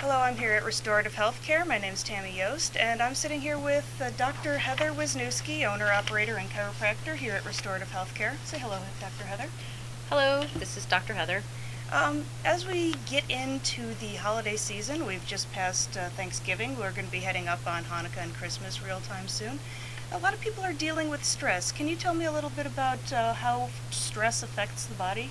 Hello, I'm here at Restorative Health Care. My name's Tammy Yost, and I'm sitting here with Dr. Heather Wisniewski, owner, operator, and chiropractor here at Restorative Health Care. Say hello, Dr. Heather. Hello, this is Dr. Heather. As we get into the holiday season, we've just passed Thanksgiving. We're going to be heading up on Hanukkah and Christmas real time soon. A lot of people are dealing with stress. Can you tell me a little bit about how stress affects the body?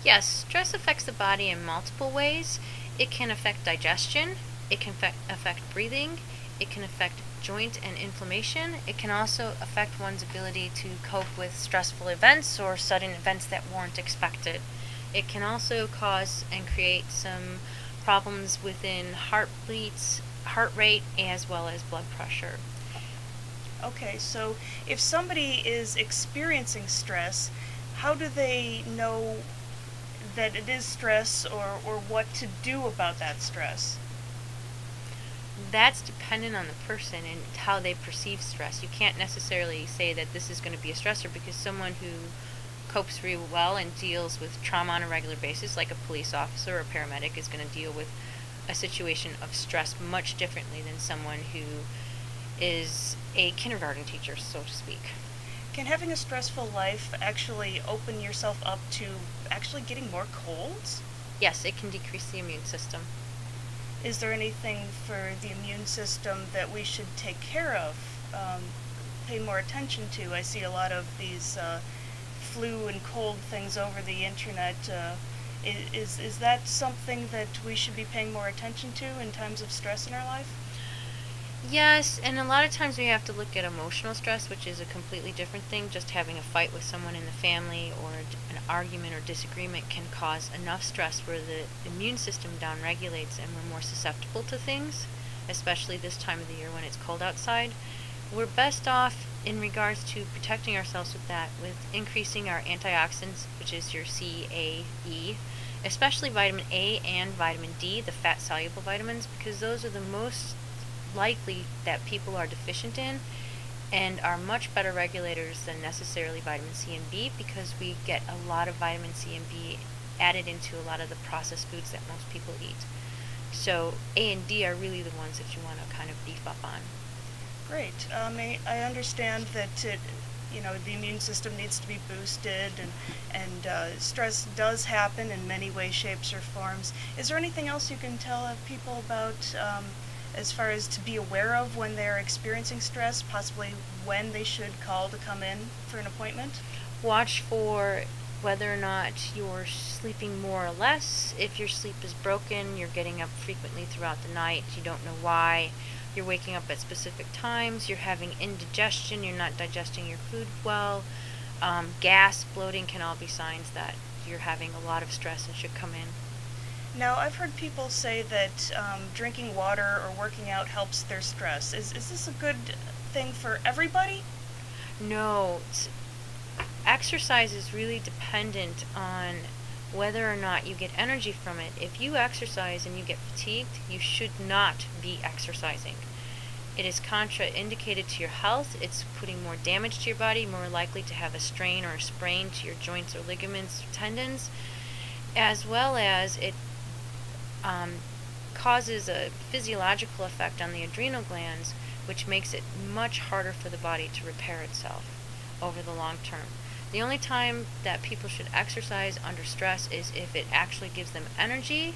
Yes, stress affects the body in multiple ways. It can affect digestion, it can affect breathing, it can affect joint and inflammation. It can also affect one's ability to cope with stressful events or sudden events that weren't expected. It can also cause and create some problems within heartbeats, heart rate, as well as blood pressure. Okay, so if somebody is experiencing stress, how do they know that it is stress or what to do about that stress? That's dependent on the person and how they perceive stress. You can't necessarily say that this is going to be a stressor, because someone who copes really well and deals with trauma on a regular basis, like a police officer or a paramedic, is going to deal with a situation of stress much differently than someone who is a kindergarten teacher, so to speak. Can having a stressful life actually open yourself up to actually getting more colds? Yes, it can decrease the immune system. Is there anything for the immune system that we should take care of, pay more attention to? I see a lot of these flu and cold things over the internet. Is that something that we should be paying more attention to in times of stress in our life? Yes, and a lot of times we have to look at emotional stress, which is a completely different thing. Just having a fight with someone in the family or an argument or disagreement can cause enough stress where the immune system downregulates and we're more susceptible to things, especially this time of the year when it's cold outside. We're best off in regards to protecting ourselves with that, with increasing our antioxidants, which is your C, A, E, especially vitamin A and vitamin D, the fat-soluble vitamins, because those are the most likely that people are deficient in and are much better regulators than necessarily vitamin C and B, because we get a lot of vitamin C and B added into a lot of the processed foods that most people eat. So A and D are really the ones that you want to kind of beef up on. Great. I understand that the immune system needs to be boosted, and stress does happen in many ways, shapes, or forms. Is there anything else you can tell people about as far as to be aware of when they're experiencing stress, possibly when they should call to come in for an appointment? Watch for whether or not you're sleeping more or less. If your sleep is broken, you're getting up frequently throughout the night, you don't know why, you're waking up at specific times, you're having indigestion, you're not digesting your food well, gas, bloating can all be signs that you're having a lot of stress and should come in. Now, I've heard people say that drinking water or working out helps their stress. Is this a good thing for everybody? No, exercise is really dependent on whether or not you get energy from it. If you exercise and you get fatigued, you should not be exercising. It is contraindicated to your health. It's putting more damage to your body, more likely to have a strain or a sprain to your joints or ligaments or tendons, as well as it causes a physiological effect on the adrenal glands, which makes it much harder for the body to repair itself over the long term. The only time that people should exercise under stress is if it actually gives them energy,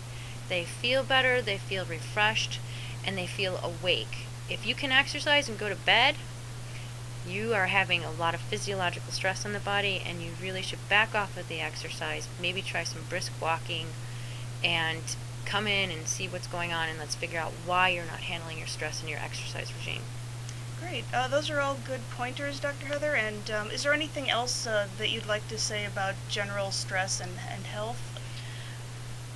they feel better, they feel refreshed, and they feel awake. If you can exercise and go to bed, you are having a lot of physiological stress on the body, and you really should back off of the exercise, maybe try some brisk walking, and come in and see what's going on, and let's figure out why you're not handling your stress in your exercise regime. Great. Those are all good pointers, Dr. Heather. And is there anything else that you'd like to say about general stress and health?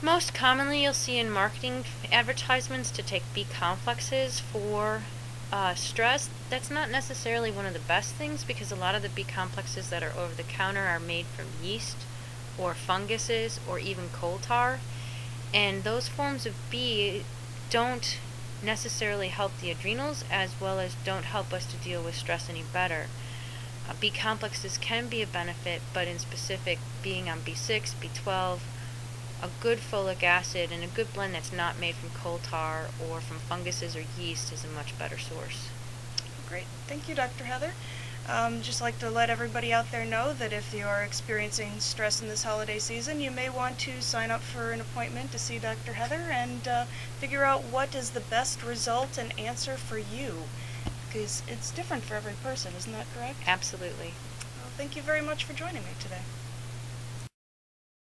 Most commonly you'll see in marketing advertisements to take B complexes for stress. That's not necessarily one of the best things, because a lot of the B complexes that are over the counter are made from yeast or funguses or even coal tar. And those forms of B don't necessarily help the adrenals, as well as don't help us to deal with stress any better. B complexes can be a benefit, but in specific, being on B6, B12, a good folic acid and a good blend that's not made from coal tar or from funguses or yeast is a much better source. Great. Thank you, Dr. Heather. Just like to let everybody out there know that if you are experiencing stress in this holiday season, you may want to sign up for an appointment to see Dr. Heather and figure out what is the best result and answer for you, because it's different for every person. Isn't that correct? Absolutely. Well, thank you very much for joining me today.